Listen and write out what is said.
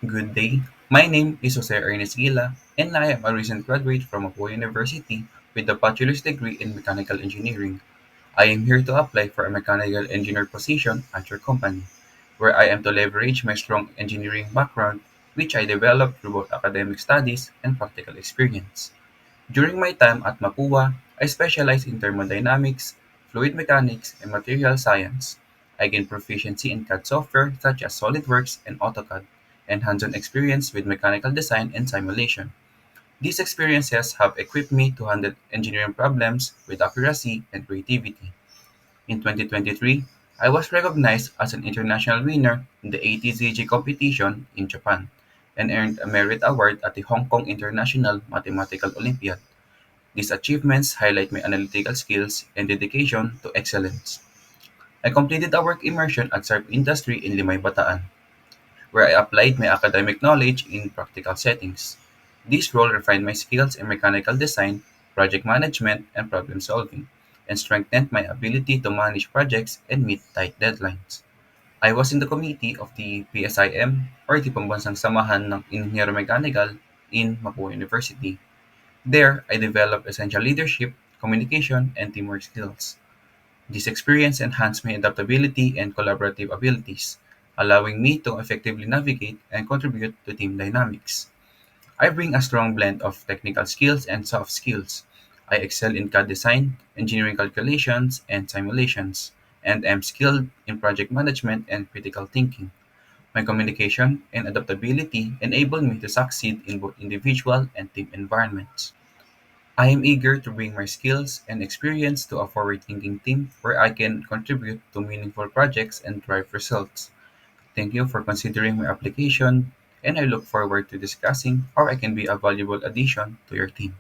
Good day. My name is Jose Ernest Gila, and I am a recent graduate from Apo University with a bachelor's degree in mechanical engineering. I am here to apply for a mechanical engineer position at your company, where I am to leverage my strong engineering background, which I developed through both academic studies and practical experience. During my time at Mapua, I specialized in thermodynamics, fluid mechanics, and material science. I gained proficiency in CAD software such as SolidWorks and AutoCAD, and hands-on experience with mechanical design and simulation. These experiences have equipped me to handle engineering problems with accuracy and creativity. In 2023, I was recognized as an international winner in the ATZG competition in Japan and earned a merit award at the Hong Kong International Mathematical Olympiad. These achievements highlight my analytical skills and dedication to excellence. I completed a work immersion at SARP Industry in Limay, Bataan, where I applied my academic knowledge in practical settings. This role refined my skills in mechanical design, project management, and problem solving, and strengthened my ability to manage projects and meet tight deadlines. I was in the committee of the PSIM, or the Pambansang Samahan ng Inhinyero Mechanical in Mapua University. There, I developed essential leadership, communication, and teamwork skills. This experience enhanced my adaptability and collaborative abilities, allowing me to effectively navigate and contribute to team dynamics. I bring a strong blend of technical skills and soft skills. I excel in CAD design, engineering calculations, and simulations, and am skilled in project management and critical thinking. My communication and adaptability enable me to succeed in both individual and team environments. I am eager to bring my skills and experience to a forward-thinking team where I can contribute to meaningful projects and drive results. Thank you for considering my application, and I look forward to discussing how I can be a valuable addition to your team.